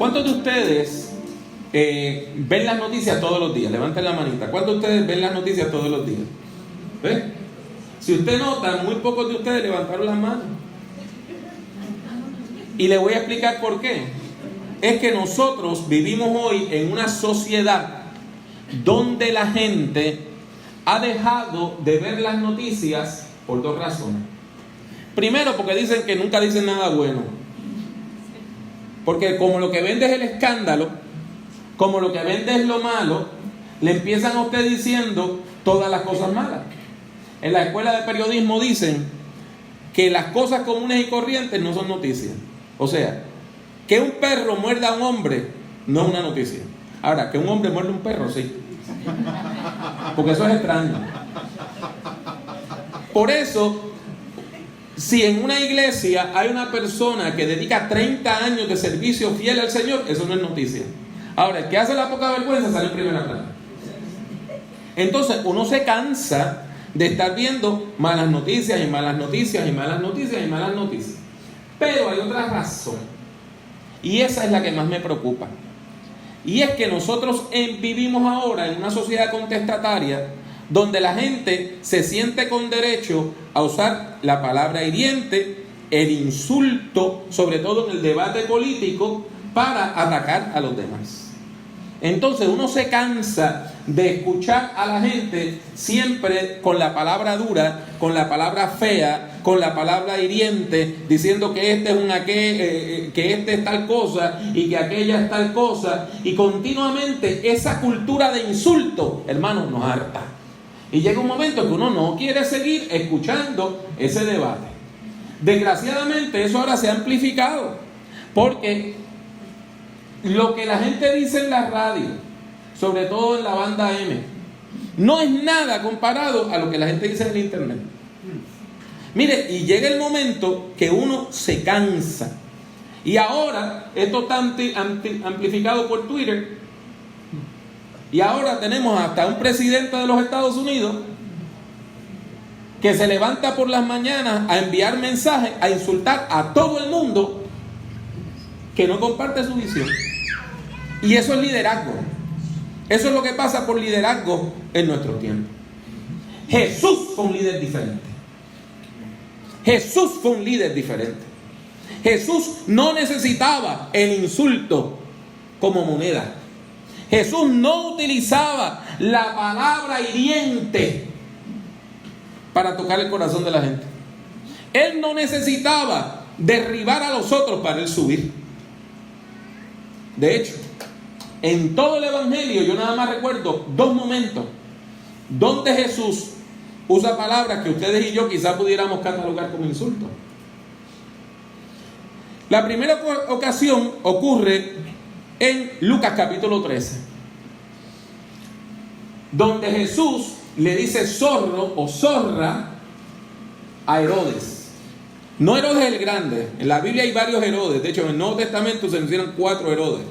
¿Cuántos de ustedes ven las noticias todos los días? Levanten la manita. ¿Cuántos de ustedes ven las noticias todos los días? ¿Ves? Si usted nota, muy pocos de ustedes levantaron las manos. Y le voy a explicar por qué. Es que nosotros vivimos hoy en una sociedad donde la gente ha dejado de ver las noticias por dos razones. Primero, porque dicen que nunca dicen nada bueno. Porque como lo que vende es el escándalo, como lo que vende es lo malo, le empiezan a usted diciendo todas las cosas malas. En la escuela de periodismo dicen que las cosas comunes y corrientes no son noticias. O sea, que un perro muerda a un hombre no es una noticia. Ahora, que un hombre muerde a un perro, sí. Porque eso es extraño. Por eso, si en una iglesia hay una persona que dedica 30 años de servicio fiel al Señor, eso no es noticia. Ahora, el que hace la poca vergüenza sale en primera plana. Entonces, uno se cansa de estar viendo malas noticias y malas noticias y malas noticias y malas noticias. Pero hay otra razón, y esa es la que más me preocupa. Y es que nosotros vivimos ahora en una sociedad contestataria donde la gente se siente con derecho a usar la palabra hiriente, el insulto, sobre todo en el debate político, para atacar a los demás. Entonces uno se cansa de escuchar a la gente siempre con la palabra dura, con la palabra fea, con la palabra hiriente, diciendo que este es que este es tal cosa y que aquella es tal cosa, y continuamente esa cultura de insulto, hermanos, nos harta. Y llega un momento que uno no quiere seguir escuchando ese debate. Desgraciadamente eso ahora se ha amplificado, porque lo que la gente dice en la radio, sobre todo en la banda M, no es nada comparado a lo que la gente dice en el internet. Mire, y llega el momento que uno se cansa. Y ahora esto está amplificado por Twitter. Y ahora tenemos hasta un presidente de los Estados Unidos que se levanta por las mañanas a enviar mensajes, a insultar a todo el mundo que no comparte su visión. Y eso es liderazgo. Eso es lo que pasa por liderazgo en nuestro tiempo. Jesús fue un líder diferente. Jesús fue un líder diferente. Jesús no necesitaba el insulto como moneda. Jesús no utilizaba la palabra hiriente para tocar el corazón de la gente. Él no necesitaba derribar a los otros para él subir. De hecho, en todo el Evangelio yo nada más recuerdo dos momentos donde Jesús usa palabras que ustedes y yo quizás pudiéramos catalogar como insultos. La primera ocasión ocurre en Lucas capítulo 13, donde Jesús le dice zorro o zorra a Herodes. No Herodes el Grande. En la Biblia hay varios Herodes. De hecho, en el Nuevo Testamento se mencionan 4 Herodes.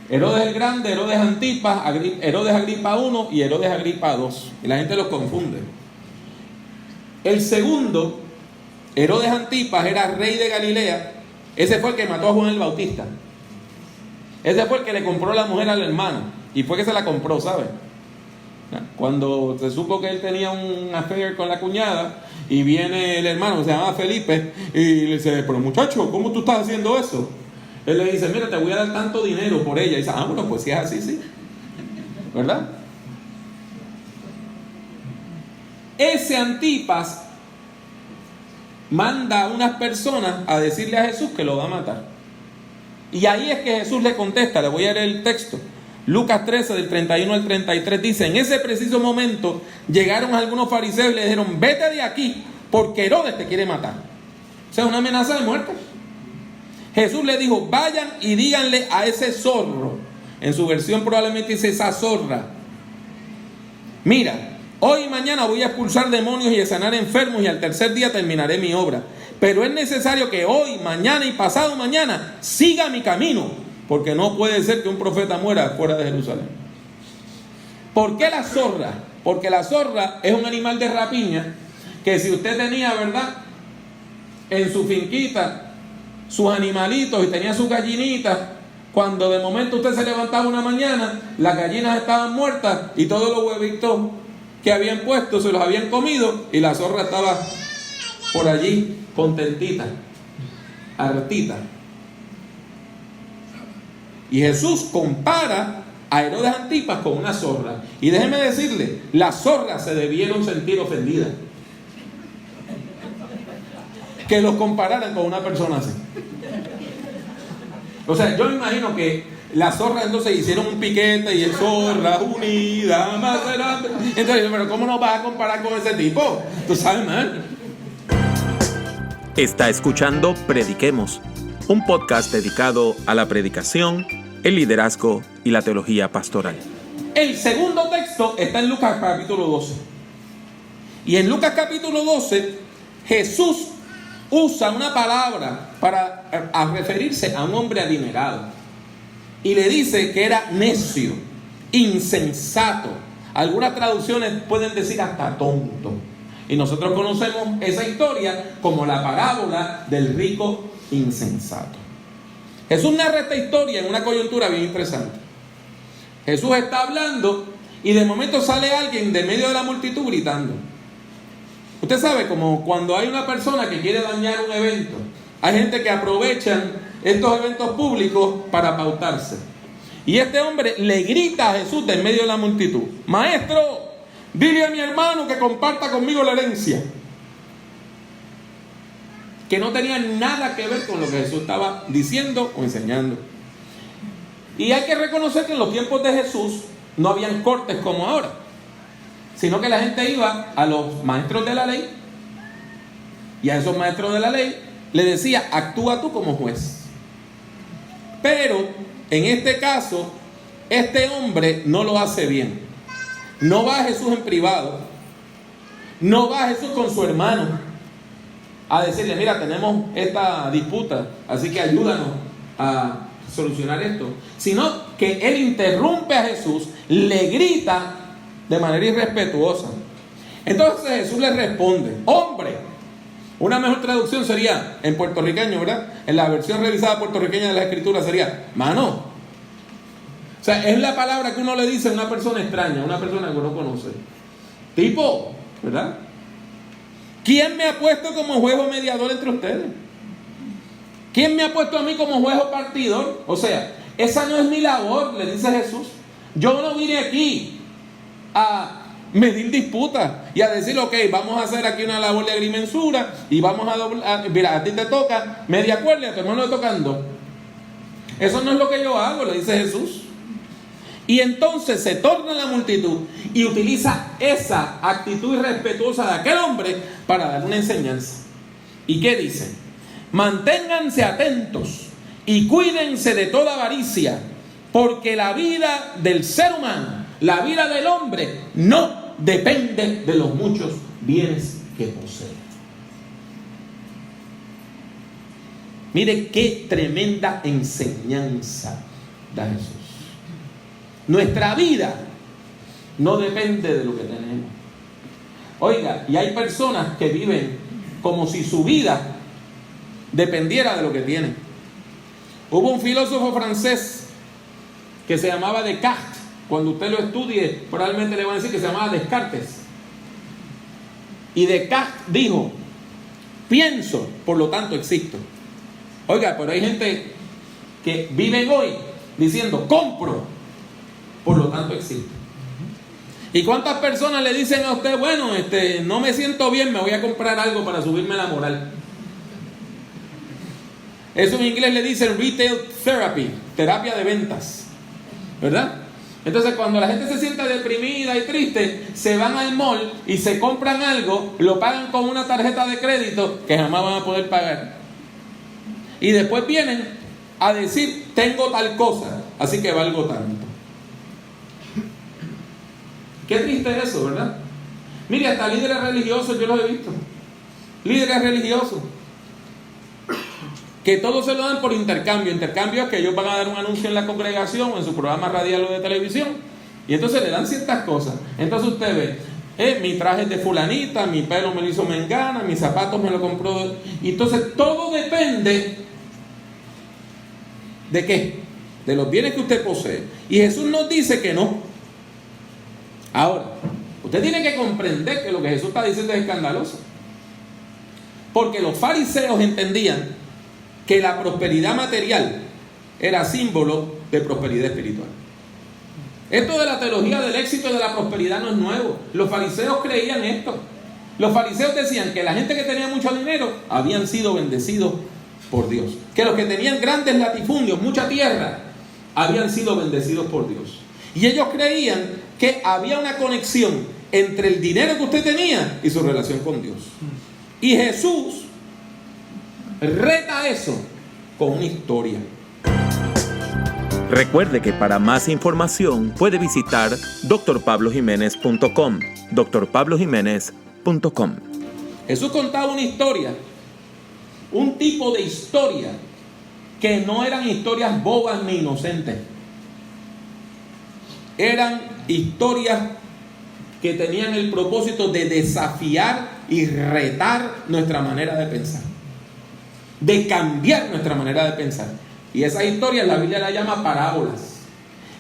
Herodes el Grande, Herodes Antipas, Herodes Agripa I y Herodes Agripa II. Y la gente los confunde. El segundo, Herodes Antipas, era rey de Galilea. Ese fue el que mató a Juan el Bautista. Ese fue el que le compró la mujer al hermano. Y fue que se la compró, ¿sabes? Cuando se supo que él tenía un affair con la cuñada, y viene el hermano, se llamaba Felipe, y le dice, pero muchacho, ¿cómo tú estás haciendo eso? Él le dice, mira, te voy a dar tanto dinero por ella. Y dice, bueno, pues si es así, sí. ¿Verdad? Ese Antipas manda a unas personas a decirle a Jesús que lo va a matar. Y ahí es que Jesús le contesta. Le voy a leer el texto. Lucas 13, del 31 al 33 dice, en ese preciso momento llegaron algunos fariseos y le dijeron, vete de aquí, porque Herodes te quiere matar. O sea, una amenaza de muerte. Jesús le dijo, vayan y díganle a ese zorro, en su versión probablemente dice esa zorra, mira, hoy y mañana voy a expulsar demonios y a sanar enfermos, y al tercer día terminaré mi obra. Pero es necesario que hoy, mañana y pasado mañana siga mi camino, porque no puede ser que un profeta muera fuera de Jerusalén. ¿Por qué la zorra? Porque la zorra es un animal de rapiña que si usted tenía, ¿verdad?, en su finquita sus animalitos y tenía sus gallinitas, cuando de momento usted se levantaba una mañana, las gallinas estaban muertas y todos los huevitos que habían puesto se los habían comido y la zorra estaba por allí contentita, hartita. Y Jesús compara a Herodes Antipas con una zorra. Y déjeme decirle, las zorras se debieron sentir ofendidas que los compararan con una persona así. O sea, yo me imagino que las zorras entonces hicieron un piquete y el zorra unida más grande. Entonces, pero ¿cómo nos vas a comparar con ese tipo? Tú sabes, man. Está escuchando Prediquemos, un podcast dedicado a la predicación, el liderazgo y la teología pastoral. El segundo texto está en Lucas capítulo 12. Y en Lucas capítulo 12, Jesús usa una palabra para referirse a un hombre adinerado. Y le dice que era necio, insensato. Algunas traducciones pueden decir hasta tonto. Y nosotros conocemos esa historia como la parábola del rico insensato. Jesús narra esta historia en una coyuntura bien interesante. Jesús está hablando y de momento sale alguien de medio de la multitud gritando. Usted sabe, como cuando hay una persona que quiere dañar un evento, hay gente que aprovechan estos eventos públicos para pautarse. Y este hombre le grita a Jesús de medio de la multitud: Maestro, dile a mi hermano que comparta conmigo la herencia. Que no tenía nada que ver con lo que Jesús estaba diciendo o enseñando. Y hay que reconocer que en los tiempos de Jesús no habían cortes como ahora, sino que la gente iba a los maestros de la ley, y a esos maestros de la ley le decía: actúa tú como juez. Pero en este caso, este hombre no lo hace bien. No va a Jesús en privado, no va a Jesús con su hermano a decirle: mira, tenemos esta disputa, así que ayúdanos a solucionar esto. Sino que él interrumpe a Jesús, le grita de manera irrespetuosa. Entonces Jesús le responde: hombre. Una mejor traducción sería en puertorriqueño, ¿verdad? En la versión revisada puertorriqueña de la escritura sería mano. O sea, es la palabra que uno le dice a una persona extraña, a una persona que uno conoce. Tipo, ¿verdad? ¿Quién me ha puesto como juez o mediador entre ustedes? ¿Quién me ha puesto a mí como juez o partidor? O sea, esa no es mi labor, le dice Jesús. Yo no vine aquí a medir disputas y a decir: ok, vamos a hacer aquí una labor de agrimensura y vamos a doblar, mira, a ti te toca media cuerda y a tu hermano le tocan dos. Eso no es lo que yo hago, le dice Jesús. Y entonces se torna la multitud y utiliza esa actitud irrespetuosa de aquel hombre para dar una enseñanza. ¿Y qué dice? Manténganse atentos y cuídense de toda avaricia, porque la vida del ser humano, la vida del hombre, no depende de los muchos bienes que posee. Mire qué tremenda enseñanza da Jesús. Nuestra vida no depende de lo que tenemos. Oiga, y hay personas que viven como si su vida dependiera de lo que tienen. Hubo un filósofo francés que se llamaba Descartes. Cuando usted lo estudie, probablemente le van a decir que se llamaba Descartes. Y Descartes dijo: pienso, por lo tanto existo. Oiga, pero hay gente que vive hoy diciendo: compro, por lo tanto existo. ¿Y cuántas personas le dicen a usted: bueno, no me siento bien, me voy a comprar algo para subirme la moral? Eso en inglés le dicen retail therapy, terapia de ventas, ¿verdad? Entonces, cuando la gente se siente deprimida y triste, se van al mall y se compran algo, lo pagan con una tarjeta de crédito que jamás van a poder pagar. Y después vienen a decir: tengo tal cosa, así que valgo tanto. Qué triste es eso, ¿verdad? Mire, hasta líderes religiosos yo los he visto. Líderes religiosos que todo se lo dan por intercambio. Intercambio es que ellos van a dar un anuncio en la congregación o en su programa radial o de televisión, y entonces le dan ciertas cosas. Entonces usted ve: mi traje es de fulanita, mi pelo me lo hizo mengana, mis zapatos me lo compró. Y entonces todo depende ¿De qué? De los bienes que usted posee. Y Jesús nos dice que no. Ahora, usted tiene que comprender que lo que Jesús está diciendo es escandaloso. Porque los fariseos entendían que la prosperidad material era símbolo de prosperidad espiritual. Esto de la teología del éxito y de la prosperidad no es nuevo. Los fariseos creían esto. Los fariseos decían que la gente que tenía mucho dinero habían sido bendecidos por Dios. Que los que tenían grandes latifundios, mucha tierra, habían sido bendecidos por Dios. Y ellos creían que había una conexión entre el dinero que usted tenía y su relación con Dios. Y Jesús reta eso con una historia. Recuerde que para más información puede visitar drpablojimenez.com, drpablojimenez.com. Jesús contaba una historia, un tipo de historia que no eran historias bobas ni inocentes. Eran historias que tenían el propósito de desafiar y retar nuestra manera de pensar, de cambiar nuestra manera de pensar. Y esas historias la Biblia la llama parábolas.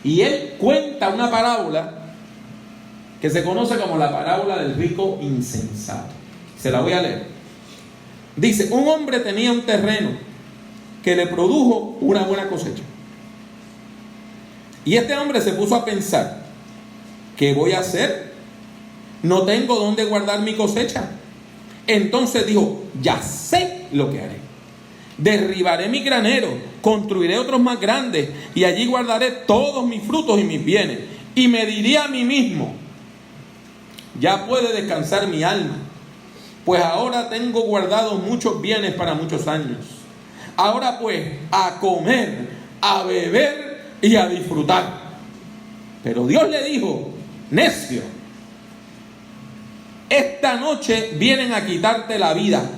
Y él cuenta una parábola que se conoce como la parábola del rico insensato. Se la voy a leer. Dice: un hombre tenía un terreno que le produjo una buena cosecha. Y este hombre se puso a pensar: ¿qué voy a hacer? No tengo dónde guardar mi cosecha. Entonces dijo: ya sé lo que haré. Derribaré mi granero, construiré otros más grandes, y allí guardaré todos mis frutos y mis bienes. Y me diré a mí mismo: ya puede descansar mi alma, pues ahora tengo guardados muchos bienes para muchos años. Ahora pues, a comer, a beber y a disfrutar. Pero Dios le dijo: necio, esta noche vienen a quitarte la vida.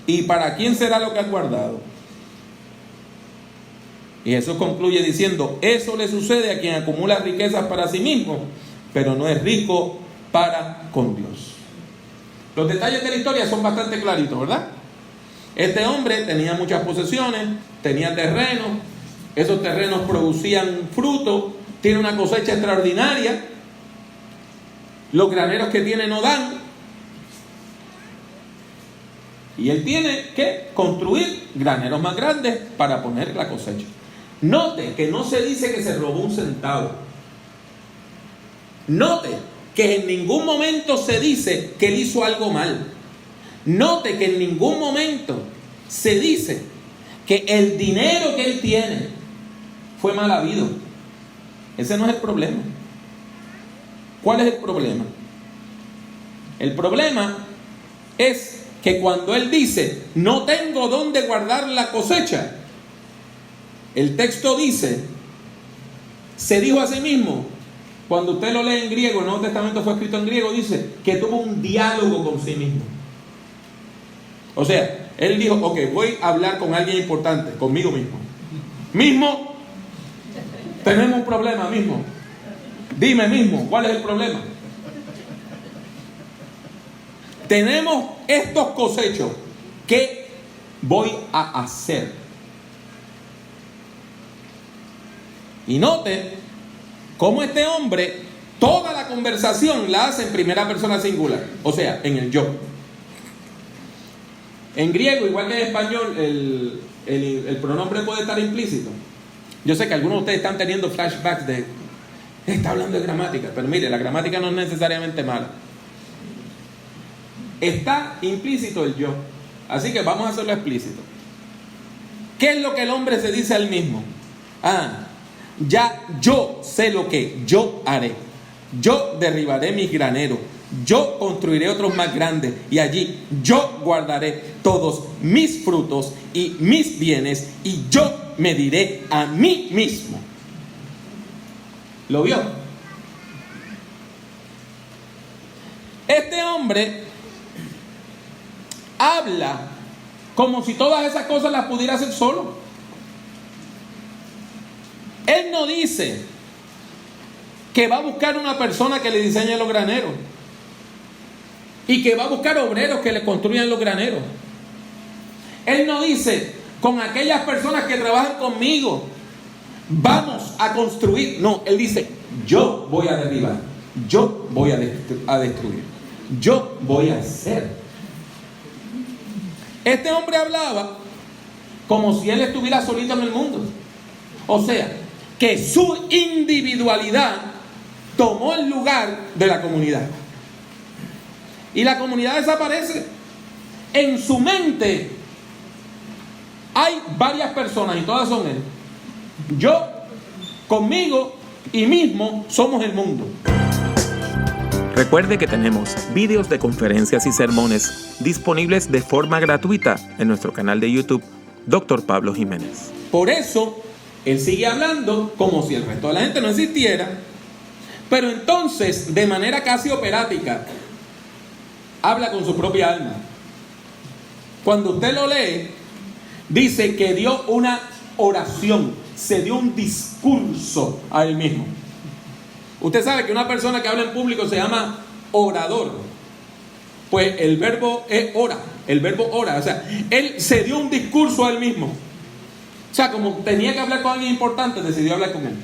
¿Y para quién será lo que has guardado? Y Jesús concluye diciendo: eso le sucede a quien acumula riquezas para sí mismo, pero no es rico para con Dios. Los detalles de la historia son bastante claritos, ¿verdad? Este hombre tenía muchas posesiones, tenía terrenos, esos terrenos producían fruto, tiene una cosecha extraordinaria, los graneros que tiene no dan, y él tiene que construir graneros más grandes para poner la cosecha. Note que no se dice que se robó un centavo. Note que en ningún momento se dice que él hizo algo mal. Note que en ningún momento se dice que el dinero que él tiene fue mal habido. Ese no es el problema. ¿Cuál es el problema? El problema es que cuando él dice: no tengo dónde guardar la cosecha, el texto dice, se dijo a sí mismo. Cuando usted lo lee en griego, el Nuevo Testamento fue escrito en griego, dice que tuvo un diálogo con sí mismo. O sea, él dijo: ok, voy a hablar con alguien importante, conmigo mismo. Mismo, tenemos un problema, mismo. Dime mismo, ¿cuál es el problema? Tenemos estos cosechos. ¿Qué voy a hacer? Y note cómo este hombre, toda la conversación la hace en primera persona singular, o sea, en el yo. En griego, igual que en español, el pronombre puede estar implícito. Yo sé que algunos de ustedes están teniendo flashbacks de: está hablando de gramática, pero mire, la gramática no es necesariamente mala. Está implícito el yo, así que vamos a hacerlo explícito. ¿Qué es lo que el hombre se dice a él mismo? Ya yo sé lo que yo haré. Yo derribaré mis graneros, yo construiré otros más grandes, y allí yo guardaré todos mis frutos y mis bienes, y yo me diré a mí mismo. ¿Lo vio? Este hombre habla como si todas esas cosas las pudiera hacer solo. Él no dice que va a buscar una persona que le diseñe los graneros y que va a buscar obreros que le construyan los graneros. Él no dice: con aquellas personas que trabajan conmigo. Vamos a construir. No, él dice, yo voy a derribar, yo voy a destruir, yo voy a hacer. Este hombre hablaba como si él estuviera solito en el mundo. O sea, que su individualidad tomó el lugar de la comunidad. Y la comunidad desaparece. En su mente hay varias personas y todas son él. Yo, conmigo y mismo somos el mundo. Recuerde que tenemos vídeos de conferencias y sermones disponibles de forma gratuita en nuestro canal de YouTube, Dr. Pablo Jiménez. Por eso, él sigue hablando como si el resto de la gente no existiera, pero entonces, de manera casi operática, habla con su propia alma. Cuando usted lo lee, dice que dio una oración, se dio un discurso a él mismo. Usted sabe que una persona que habla en público se llama orador. Pues el verbo es ora, el verbo ora. O sea, él se dio un discurso a él mismo. O sea, como tenía que hablar con alguien importante, decidió hablar con él.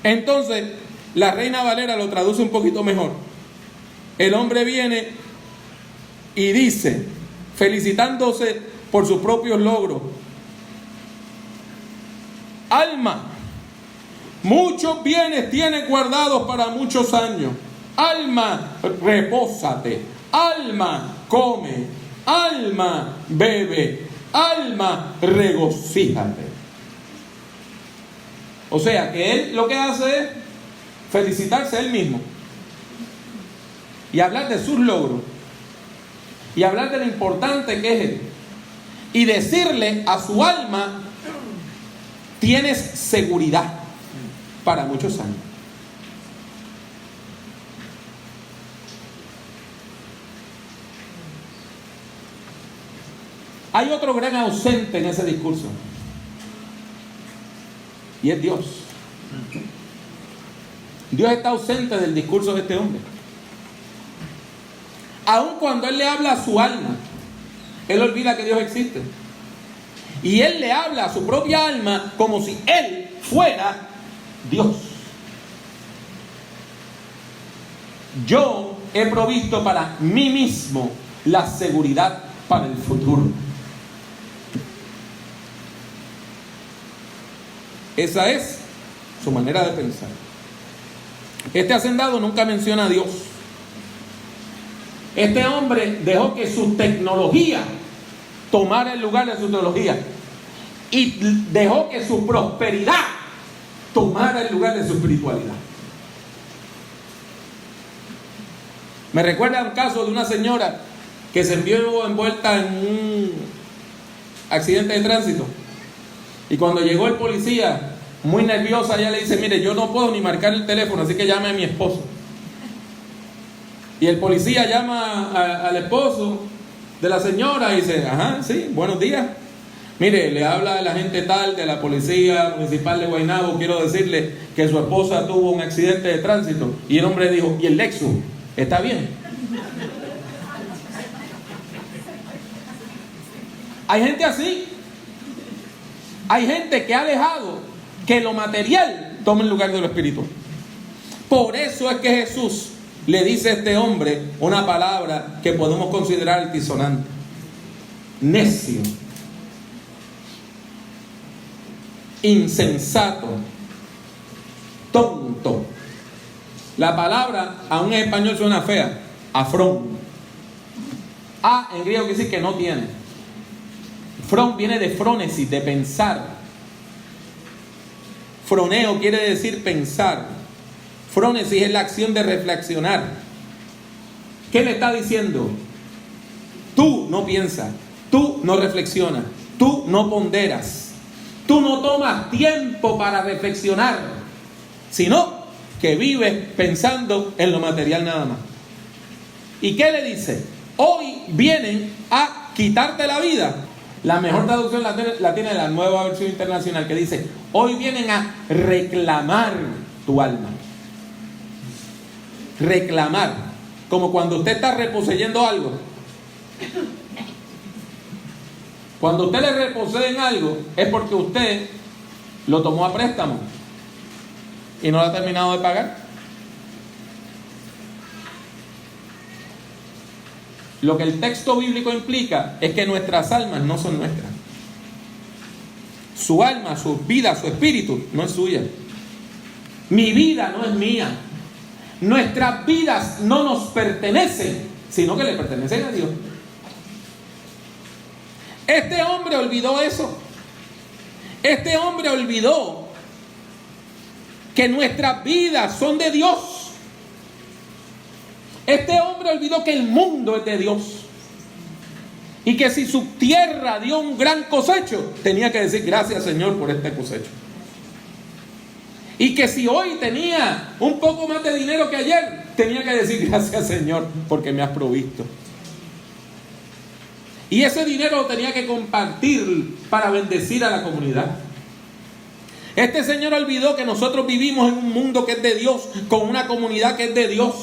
Entonces, la Reina Valera lo traduce un poquito mejor. El hombre viene y dice, felicitándose por sus propios logros: alma, muchos bienes tienes guardados para muchos años. Alma, repósate. Alma, come. Alma, bebe. Alma, regocíjate. O sea, que él lo que hace es felicitarse a él mismo y hablar de sus logros y hablar de lo importante que es él y decirle a su alma: tienes seguridad para muchos años. Hay otro gran ausente en ese discurso, y es Dios. Dios está ausente del discurso de este hombre. Aun cuando él le habla a su alma, él olvida que Dios existe. Y él le habla a su propia alma como si él fuera Dios. Yo he provisto para mí mismo la seguridad para el futuro. Esa es su manera de pensar. Este hacendado nunca menciona a Dios. Este hombre dejó que su tecnología tomara el lugar de su teología y dejó que su prosperidad tomara el lugar de su espiritualidad. Me recuerda un caso de una señora que se vio envuelta en un accidente de tránsito, y cuando llegó el policía, muy nerviosa, ella le dice: mire, yo no puedo ni marcar el teléfono, así que llame a mi esposo. Y el policía llama al esposo de la señora y dice: ajá, sí, buenos días. Mire, le habla el agente tal de la policía municipal de Guaynabo, quiero decirle que su esposa tuvo un accidente de tránsito. Y el hombre dijo: ¿y el Lexus está bien? Hay gente así. Hay gente que ha dejado que lo material tome el lugar de lo espiritual. Por eso es que Jesús le dice a este hombre una palabra que podemos considerar altisonante: necio, insensato, tonto. La palabra, aún en español suena fea: afrón. A en griego quiere decir que no tiene. Frón viene de frónesis, de pensar. Froneo quiere decir pensar. Frónesis es la acción de reflexionar. ¿Qué le está diciendo? Tú no piensas, tú no reflexionas, tú no ponderas, tú no tomas tiempo para reflexionar, sino que vives pensando en lo material nada más. ¿Y qué le dice? Hoy vienen a quitarte la vida. La mejor traducción la tiene la Nueva Versión Internacional, que dice: hoy vienen a reclamar tu alma. Reclamar, como cuando usted está reposeyendo algo. Cuando usted le reposee en algo, es porque usted lo tomó a préstamo y no lo ha terminado de pagar. Lo que el texto bíblico implica es que nuestras almas no son nuestras. Su alma, su vida, su espíritu no es suya. Mi vida no es mía. Nuestras vidas no nos pertenecen, sino que le pertenecen a Dios. Este hombre olvidó eso. Este hombre olvidó que nuestras vidas son de Dios. Este hombre olvidó que el mundo es de Dios. Y que si su tierra dio un gran cosecho, tenía que decir gracias, Señor, por este cosecho. Y que si hoy tenía un poco más de dinero que ayer, tenía que decir gracias, Señor, porque me has provisto. Y ese dinero lo tenía que compartir para bendecir a la comunidad. Este señor olvidó que nosotros vivimos en un mundo que es de Dios, con una comunidad que es de Dios.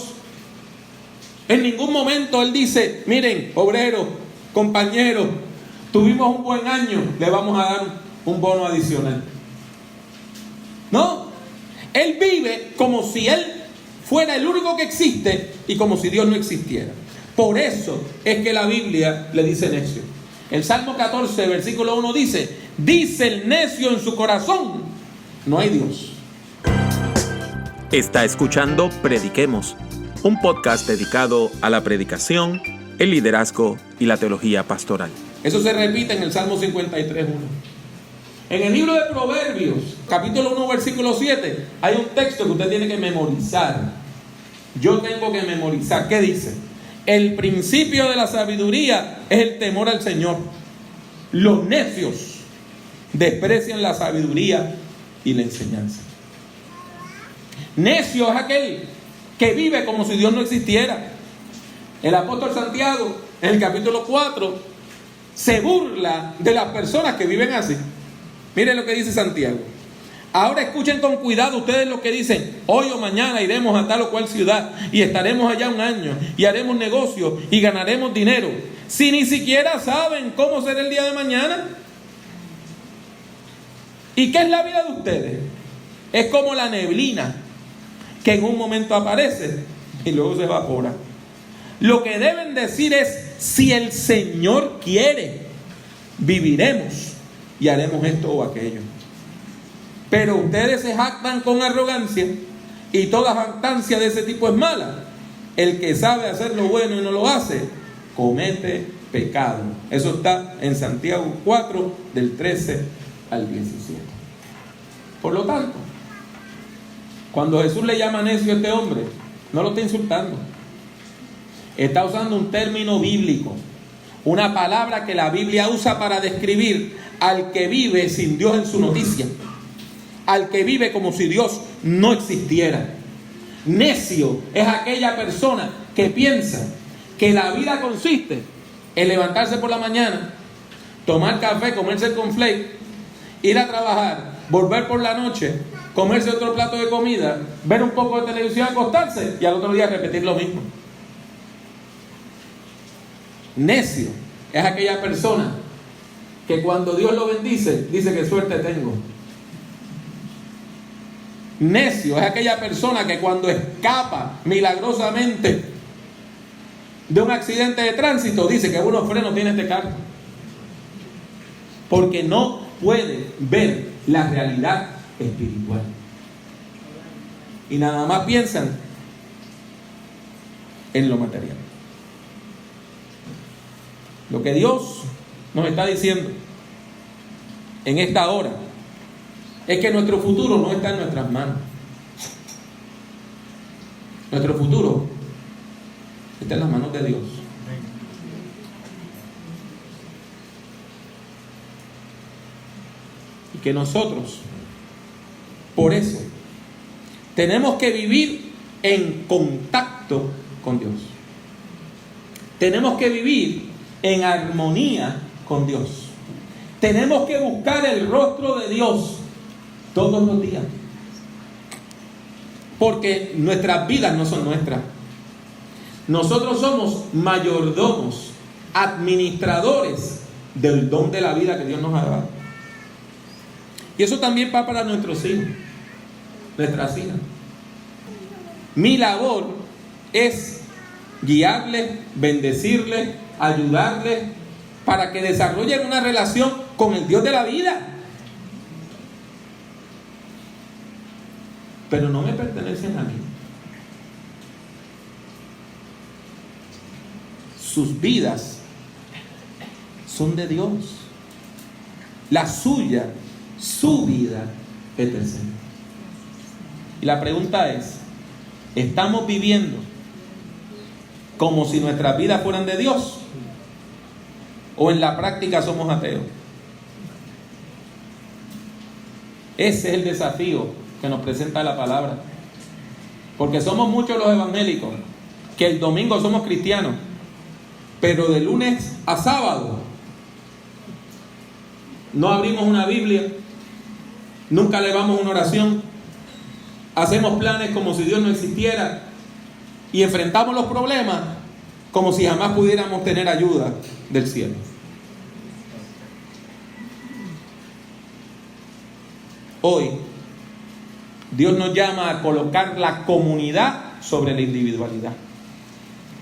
En ningún momento él dice, miren, obreros, compañeros, tuvimos un buen año, le vamos a dar un bono adicional. No, él vive como si él fuera el único que existe y como si Dios no existiera. Por eso es que la Biblia le dice necio. El Salmo 14, versículo 1 dice, dice el necio en su corazón, no hay Dios. Está escuchando Prediquemos, un podcast dedicado a la predicación, el liderazgo y la teología pastoral. Eso se repite en el Salmo 53, 1. En el libro de Proverbios, capítulo 1, versículo 7, hay un texto que usted tiene que memorizar. Yo tengo que memorizar. ¿Qué dice? El principio de la sabiduría es el temor al Señor. Los necios desprecian la sabiduría y la enseñanza. Necio es aquel que vive como si Dios no existiera. El apóstol Santiago, en el capítulo 4, se burla de las personas que viven así. Miren lo que dice Santiago. Ahora escuchen con cuidado ustedes lo que dicen. Hoy o mañana iremos a tal o cual ciudad y estaremos allá un año y haremos negocios y ganaremos dinero. Si ni siquiera saben cómo será el día de mañana. ¿Y qué es la vida de ustedes? Es como la neblina que en un momento aparece y luego se evapora. Lo que deben decir es, si el Señor quiere, viviremos y haremos esto o aquello. Pero ustedes se jactan con arrogancia y toda jactancia de ese tipo es mala. El que sabe hacer lo bueno y no lo hace, comete pecado. Eso está en Santiago 4, del 13 al 17. Por lo tanto, cuando Jesús le llama necio a este hombre, no lo está insultando. Está usando un término bíblico, una palabra que la Biblia usa para describir al que vive sin Dios en su noticia, al que vive como si Dios no existiera. Necio es aquella persona que piensa que la vida consiste en levantarse por la mañana, tomar café, comerse el cornflake, ir a trabajar, volver por la noche, comerse otro plato de comida, ver un poco de televisión, acostarse y al otro día repetir lo mismo. Necio es aquella persona que cuando Dios lo bendice, dice que suerte tengo. Necio es aquella persona que cuando escapa milagrosamente de un accidente de tránsito, dice que buenos frenos tiene este carro. Porque no puede ver la realidad espiritual. Y nada más piensan en lo material. Lo que Dios nos está diciendo en esta hora es que nuestro futuro no está en nuestras manos. Nuestro futuro está en las manos de Dios. Y que nosotros, por eso, tenemos que vivir en contacto con Dios. Tenemos que vivir en armonía con Dios. Tenemos que buscar el rostro de Dios todos los días. Porque nuestras vidas no son nuestras. Nosotros somos mayordomos, administradores del don de la vida que Dios nos ha dado. Y eso también va para nuestros hijos, nuestras hijas. Mi labor es guiarles, bendecirles, ayudarles para que desarrollen una relación con el Dios de la vida. Pero no me pertenecen a mí. Sus vidas son de Dios. La suya, su vida es del Señor. Y la pregunta es, ¿estamos viviendo como si nuestras vidas fueran de Dios? ¿O en la práctica somos ateos? Ese es el desafío que nos presenta la palabra. Porque somos muchos los evangélicos que el domingo somos cristianos, pero de lunes a sábado no abrimos una Biblia, nunca elevamos una oración, hacemos planes como si Dios no existiera y enfrentamos los problemas como si jamás pudiéramos tener ayuda del cielo. Hoy Dios nos llama a colocar la comunidad sobre la individualidad,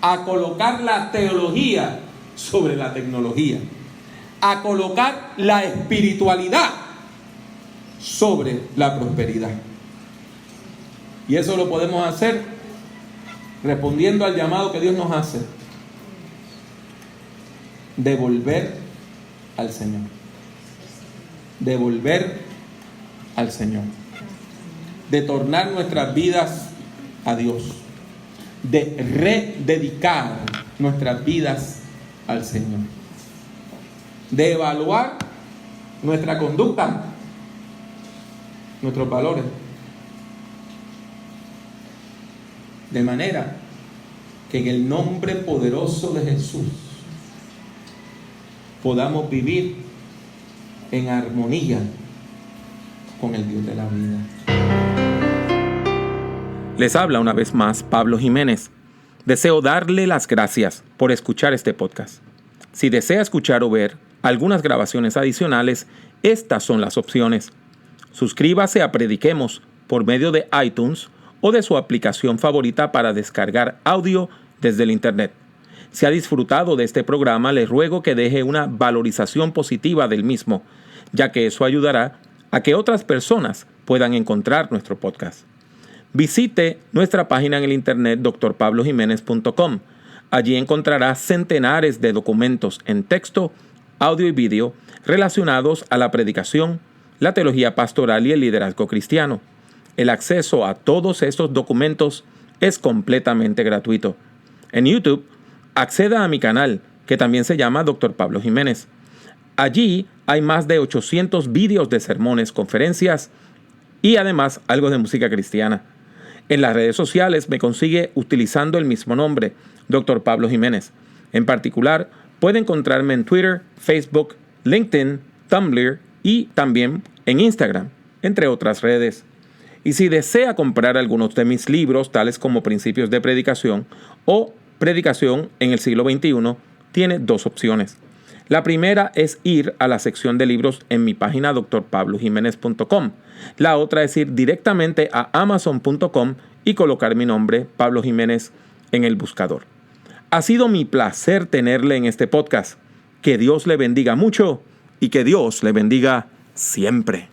a colocar la teología sobre la tecnología, a colocar la espiritualidad sobre la prosperidad. Y eso lo podemos hacer respondiendo al llamado que Dios nos hace de volver al Señor. De volver al Señor. De tornar nuestras vidas a Dios. De rededicar nuestras vidas al Señor. De evaluar nuestra conducta, nuestros valores. De manera que en el nombre poderoso de Jesús podamos vivir en armonía con el Dios de la vida. Les habla una vez más Pablo Jiménez. Deseo darle las gracias por escuchar este podcast. Si desea escuchar o ver algunas grabaciones adicionales, estas son las opciones. Suscríbase a Prediquemos por medio de iTunes o de su aplicación favorita para descargar audio desde el Internet. Si ha disfrutado de este programa, le ruego que deje una valorización positiva del mismo, ya que eso ayudará a que otras personas puedan encontrar nuestro podcast. Visite nuestra página en el Internet drpablojimenez.com. Allí encontrará centenares de documentos en texto, audio y vídeo relacionados a la predicación, la teología pastoral y el liderazgo cristiano. El acceso a todos estos documentos es completamente gratuito. En YouTube, acceda a mi canal, que también se llama Dr. Pablo Jiménez. Allí hay más de 800 vídeos de sermones, conferencias y además algo de música cristiana. En las redes sociales me consigue utilizando el mismo nombre, Dr. Pablo Jiménez. En particular, puede encontrarme en Twitter, Facebook, LinkedIn, Tumblr y también en Instagram, entre otras redes. Y si desea comprar algunos de mis libros, tales como Principios de Predicación o Predicación en el siglo XXI, tiene dos opciones. La primera es ir a la sección de libros en mi página drpablojimenez.com. La otra es ir directamente a amazon.com y colocar mi nombre, Pablo Jiménez, en el buscador. Ha sido mi placer tenerle en este podcast. Que Dios le bendiga mucho y que Dios le bendiga siempre.